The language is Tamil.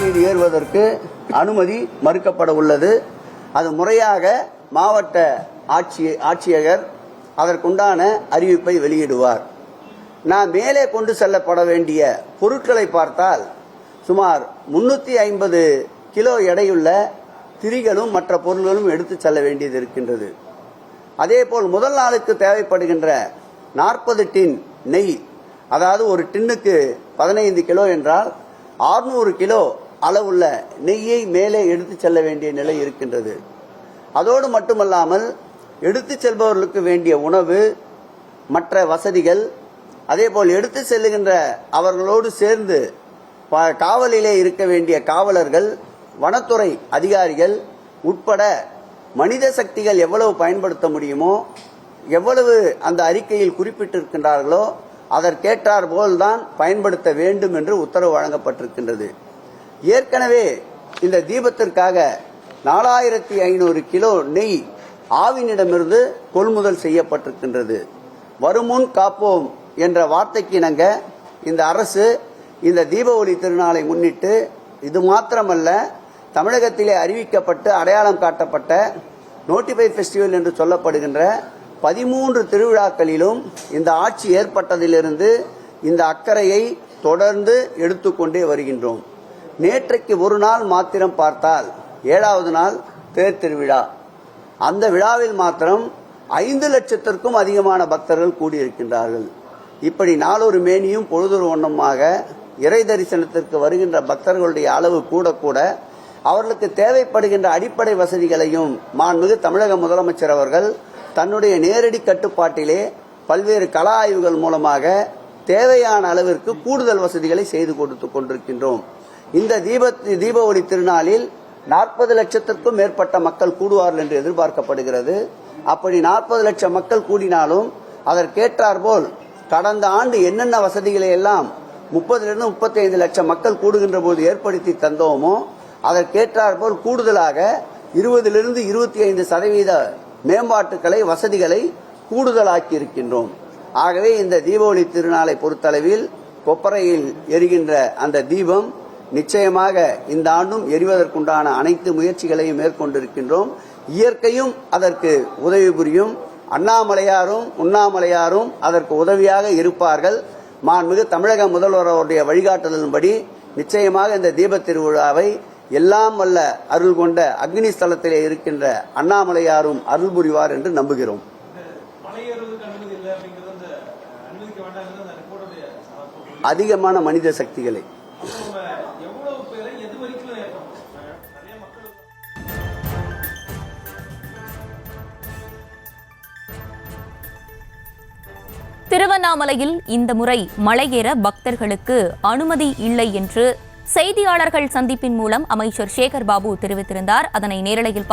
மீது ஏறுவதற்கு அனுமதி மறுக்கப்பட உள்ளது. அது முறையாக மாவட்ட ஆட்சியர் அதற்குண்டான அறிவிப்பை வெளியிடுவார். நான் மேலே கொண்டு செல்லப்பட வேண்டிய பொருட்களை பார்த்தால் சுமார் 350 கிலோ எடையுள்ள திரிகளும் மற்ற பொருள்களும் எடுத்து செல்ல வேண்டியது இருக்கின்றது. அதேபோல் முதல் நாளுக்கு தேவைப்படுகின்ற 40 டின் நெய், அதாவது ஒரு டின்னுக்கு 15 கிலோ என்றால் 600 கிலோ அளவுள்ள நெய்யை மேலே எடுத்து செல்ல வேண்டிய நிலை இருக்கின்றது. அதோடு மட்டுமல்லாமல் எடுத்து செல்பவர்களுக்கு வேண்டிய உணவு, மற்ற வசதிகள், அதேபோல் எடுத்து செல்லுகின்ற அவர்களோடு சேர்ந்து காவலிலே இருக்க வேண்டிய காவலர்கள், வனத்துறை அதிகாரிகள் உட்பட மனித சக்திகள் எவ்வளவு பயன்படுத்த முடியுமோ, எவ்வளவு அந்த அறிக்கையில் குறிப்பிட்டிருக்கின்றார்களோ அதற்கேற்றார் போல்தான் பயன்படுத்த வேண்டும் என்று உத்தரவு வழங்கப்பட்டிருக்கின்றது. ஏற்கனவே இந்த தீபத்திற்காக 4500 கிலோ நெய் ஆவினிடமிருந்து கொள்முதல் செய்யப்பட்டிருக்கின்றது. வருமுன் காப்போம் என்ற வார்த்தைக்கு இணங்க இந்த அரசு இந்த தீப ஒளி திருநாளை முன்னிட்டு இது மாத்திரமல்ல, தமிழகத்திலே அறிவிக்கப்பட்டு அடையாளம் காட்டப்பட்ட நோட்டிஃபை ஃபெஸ்டிவல் என்று சொல்லப்படுகின்ற 13 திருவிழாக்களிலும் இந்த ஆட்சி ஏற்பட்டதிலிருந்து இந்த அக்கறையை தொடர்ந்து எடுத்துக்கொண்டே வருகின்றோம். நேற்றைக்கு ஒரு நாள் மாத்திரம் பார்த்தால் 7வது நாள் தேர் திருவிழா. அந்த விழாவில் மாத்திரம் 5 லட்சத்திற்கும் அதிகமான பக்தர்கள் கூடியிருக்கின்றார்கள். இப்படி நாளொரு மேனியும் பொழுதொரு வண்ணமாக இறை தரிசனத்திற்கு வருகின்ற பக்தர்களுடைய அளவு கூட கூட அவர்களுக்கு தேவைப்படுகின்ற அடிப்படை வசதிகளையும் மாண்புமிகு தமிழக முதலமைச்சர் அவர்கள் தன்னுடைய நேரடி கட்டுப்பாட்டிலே பல்வேறு கள ஆய்வுகள் மூலமாக தேவையான அளவிற்கு கூடுதல் வசதிகளை செய்து கொடுத்து கொண்டிருக்கின்றோம். இந்த தீப ஒளி திருநாளில் 40 லட்சத்திற்கும் மேற்பட்ட மக்கள் கூடுவார்கள் என்று எதிர்பார்க்கப்படுகிறது. அப்படி 40 லட்சம் மக்கள் கூடினாலும் அதற்கேற்றாற்போல் கடந்த ஆண்டு என்னென்ன வசதிகளை எல்லாம் 30 - 35 லட்சம் மக்கள் கூடுகின்ற போது ஏற்படுத்தி தந்தோமோ அதற்கேற்றாற்போல் கூடுதலாக 20 - 25% மேம்பாட்டுகளை, வசதிகளை கூடுதலாக்கி இருக்கின்றோம். ஆகவே இந்த தீபாவளி திருநாளை பொறுத்தளவில் கொப்பரையில் எரிகின்ற அந்த தீபம் நிச்சயமாக இந்த ஆண்டும் எரிவதற்குண்டான அனைத்து முயற்சிகளையும் மேற்கொண்டிருக்கின்றோம். இயற்கையும் அதற்கு உதவி புரியும். அண்ணாமலையாரும் உண்ணாமலையாரும் அதற்கு உதவியாக இருப்பார்கள். மாண்புமிகு தமிழக முதல்வர் அவருடைய வழிகாட்டுதலின்படி நிச்சயமாக இந்த தீப திருவிழாவை எல்லாம் வல்ல அருள் கொண்ட அக்னி ஸ்தலத்திலே இருக்கின்ற அண்ணாமலையாரும் அருள் புரிவார் என்று நம்புகிறோம். அதிகமான மனித சக்திகளை திருவண்ணாமலையில் இந்த முறை மலையேற பக்தர்களுக்கு அனுமதி இல்லை என்று செய்தியாளர்கள் சந்திப்பின் மூலம் அமைச்சர் சேகர் பாபு தெரிவித்திருந்தார். அதனை நேரலையில்